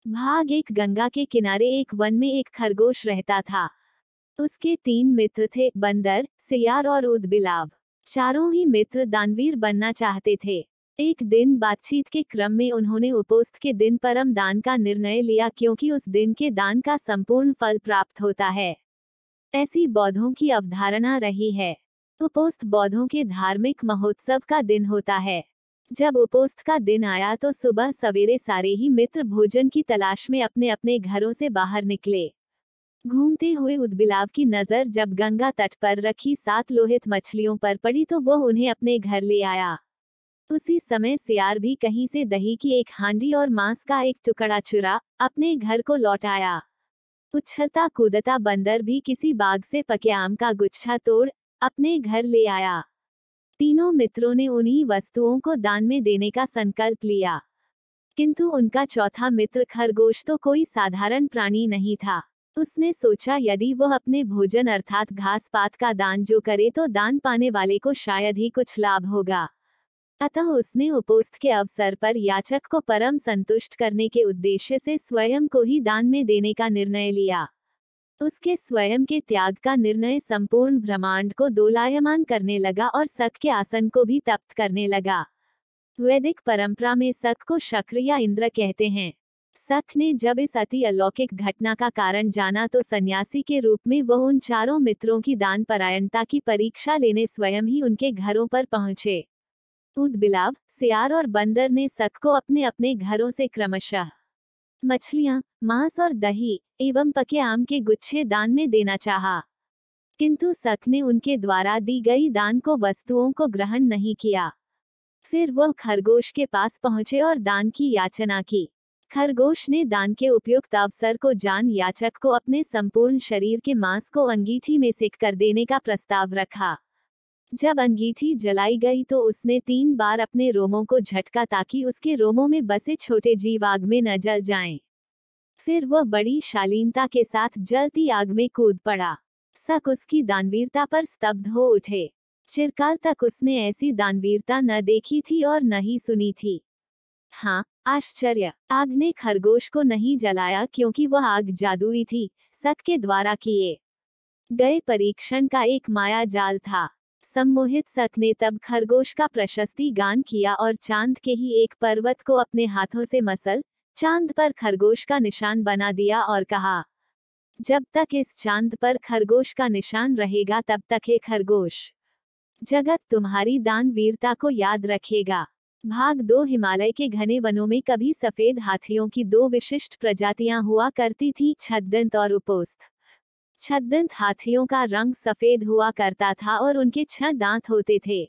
भाग एक गंगा के किनारे एक वन में एक खरगोश रहता था। उसके 3 मित्र थे, बंदर, सियार और ऊदबिलाव। चारों ही मित्र दानवीर बनना चाहते थे। एक दिन बातचीत के क्रम में उन्होंने उपोस्त के दिन परम दान का निर्णय लिया, क्योंकि उस दिन के दान का संपूर्ण फल प्राप्त होता है। ऐसी बौद्धों की अवधारणा रही है। उपोस्त बौद्धों के धार्मिक महोत्सव का दिन होता है। जब उपोस्त का दिन आया तो सुबह सवेरे सारे ही मित्र भोजन की तलाश में अपने अपने घरों से बाहर निकले। घूमते हुए ऊदबिलाव की नजर जब गंगा तट पर रखी 7 लोहित मछलियों पर पड़ी तो वह उन्हें अपने घर ले आया। उसी समय सियार भी कहीं से दही की एक हांडी और मांस का एक टुकड़ा चुरा अपने घर को लौट आया। उछलता कूदता बंदर भी किसी बाग से पके आम का गुच्छा तोड़ अपने घर ले आया। तीनों मित्रों ने उन्हीं वस्तुओं को दान में देने का संकल्प लिया। किंतु उनका चौथा मित्र खरगोश तो कोई साधारण प्राणी नहीं था। उसने सोचा यदि वह अपने भोजन अर्थात घास पात का दान जो करे तो दान पाने वाले को शायद ही कुछ लाभ होगा। अतः उसने उपोस्त के अवसर पर याचक को परम संतुष्ट करने के उद्देश्य से स्वयं को ही दान में देने का निर्णय लिया। उसके स्वयं के त्याग का निर्णय संपूर्ण ब्रह्मांड को दोलायमान करने लगा और सख के आसन को भी तप्त करने लगा। वैदिक परंपरा में सख को शक्र या इंद्र कहते हैं। सख ने जब इस अति अलौकिक घटना का कारण जाना तो सन्यासी के रूप में वह उन चारों मित्रों की दान परायणता की परीक्षा लेने स्वयं ही उनके घरों पर पहुंचे। ऊदबिलाव, सियार और बंदर ने सख को अपने अपने घरों से क्रमशः मछलियां, मांस और दही एवं पके आम के गुच्छे दान में देना चाहा। किंतु सख ने उनके द्वारा दी गई दान को वस्तुओं को ग्रहण नहीं किया। फिर वह खरगोश के पास पहुंचे और दान की याचना की। खरगोश ने दान के उपयुक्त अवसर को जान याचक को अपने संपूर्ण शरीर के मांस को अंगीठी में सेक कर देने का प्रस्ताव रखा। जब अंगीठी जलाई गई तो उसने 3 बार अपने रोमों को झटका ताकि उसके रोमों में बसे छोटे जीव आग में न जल जाएं। फिर वह बड़ी शालीनता के साथ जलती आग में कूद पड़ा। सख उसकी दानवीरता पर स्तब्ध हो उठे। चिरकाल तक उसने ऐसी दानवीरता न देखी थी और न ही सुनी थी। हाँ, आश्चर्य! आग ने खरगोश को नहीं जलाया क्योंकि वह आग जादुई थी, सख के द्वारा किए गए परीक्षण का एक माया जाल था। सम्मोहित सख ने तब खरगोश का प्रशस्ति गान किया और चांद के ही एक पर्वत को अपने हाथों से मसल चांद पर खरगोश का निशान बना दिया और कहा, जब तक इस चांद पर खरगोश का निशान रहेगा तब तक हे खरगोश, जगत तुम्हारी दान वीरता को याद रखेगा। भाग 2 हिमालय के घने वनों में कभी सफेद हाथियों की 2 विशिष्ट प्रजातियां हुआ करती थी, छद्दंत और उपोस्त। छद्दंत हाथियों का रंग सफेद हुआ करता था और उनके 6 दांत होते थे।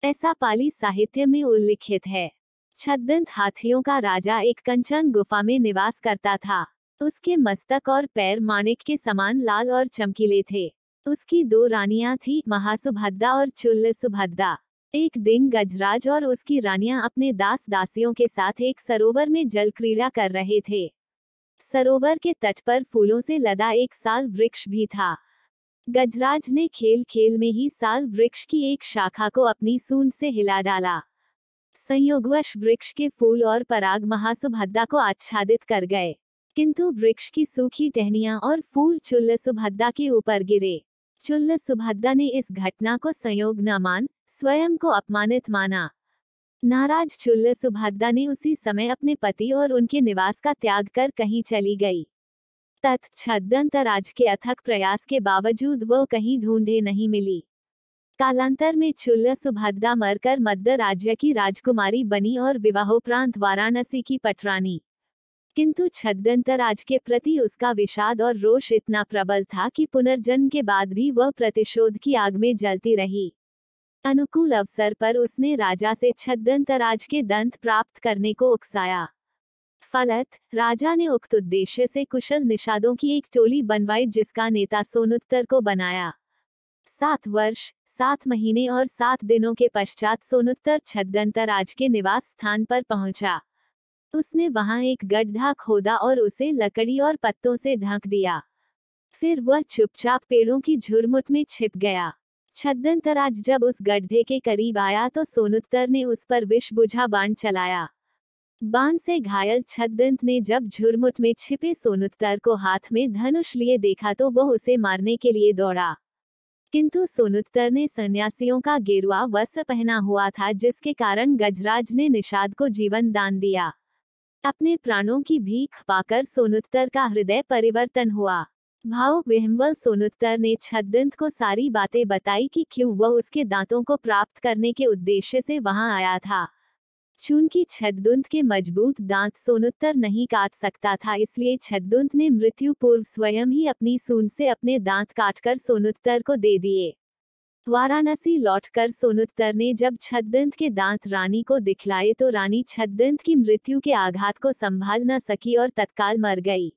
ऐसा पाली साहित्य में उल्लिखित है। छद्दंत हाथियों का राजा एक कंचन गुफा में निवास करता था। उसके मस्तक और पैर माणिक के समान लाल और चमकीले थे। उसकी 2 रानियां थी, महासुभद्दा और चुल्लसुभद्दा। एक दिन गजराज और उसकी रानियां अपने दास दासियों के साथ एक सरोवर में जल क्रीड़ा कर रहे थे। सरोवर के तट पर फूलों से लदा एक साल वृक्ष भी था। गजराज ने खेल खेल में ही साल वृक्ष की एक शाखा को अपनी सूंड से हिला डाला। संयोगवश वृक्ष के फूल और पराग महासुभद्दा को आच्छादित कर गए, किंतु वृक्ष की सूखी टहनियां और फूल चुल्लसुभद्दा के ऊपर गिरे। चुल्लसुभद्दा ने इस घटना को संयोग न मान स्वयं को अपमानित माना। नाराज चुल्लसुभद्दा ने उसी समय अपने पति और उनके निवास का त्याग कर कहीं चली गई। छद्दंतराज के अथक प्रयास के बावजूद वो कहीं ढूंढे नहीं मिली। कालांतर में चुल्लसुभद्दा मरकर मद्द राज्य की राजकुमारी बनी और विवाहोपरांत वाराणसी की पटरानी। किंतु छद्दंतराज के प्रति उसका विषाद और रोष इतना प्रबल था कि पुनर्जन्म के बाद भी वह प्रतिशोध की आग में जलती रही। अनुकूल अवसर पर उसने राजा से छद्दंतराज के दंत प्राप्त करने को उकसाया। फलत राजा ने उक्त उद्देश्य से कुशल निषादों की एक टोली बनवाई, जिसका नेता सोनुत्तर को बनाया। 7 वर्ष 7 महीने और 7 दिनों के पश्चात सोनुत्तर छद्दंतराज के निवास स्थान पर पहुंचा। उसने वहां एक गड्ढा खोदा और उसे लकड़ी और पत्तों से ढक दिया। फिर वह चुपचाप पेड़ों की झुरमुट में छिप गया। छद्दंतराज जब उस गड्ढे के करीब आया तो सोनुत्तर ने उस पर विष बुझा बाण चलाया। बाण से घायल छद्दंत ने जब झुरमुट में छिपे सोनुत्तर को हाथ में धनुष लिए देखा तो वह उसे मारने के लिए दौड़ा, किंतु सोनुत्तर ने सन्यासियों का गेरुआ वस्त्र पहना हुआ था, जिसके कारण गजराज ने निषाद को जीवन दान दिया। अपने प्राणों की भीख पाकर सोनुत्तर का हृदय परिवर्तन हुआ। भावुक विह्वल सोनुत्तर ने छद्दंत को सारी बातें बताई कि क्यों वह उसके दांतों को प्राप्त करने के उद्देश्य से वहां आया था। चूंकि छद्दंत के मजबूत दांत सोनुत्तर नहीं काट सकता था, इसलिए छद्दंत ने मृत्यु पूर्व स्वयं ही अपनी सूंड से अपने दांत काटकर सोनुत्तर को दे दिए। वाराणसी लौटकर सोनुत्तर ने जब छद्दंत के दांत रानी को दिखलाए तो रानी छद्दंत की मृत्यु के आघात को संभाल न सकी और तत्काल मर गई।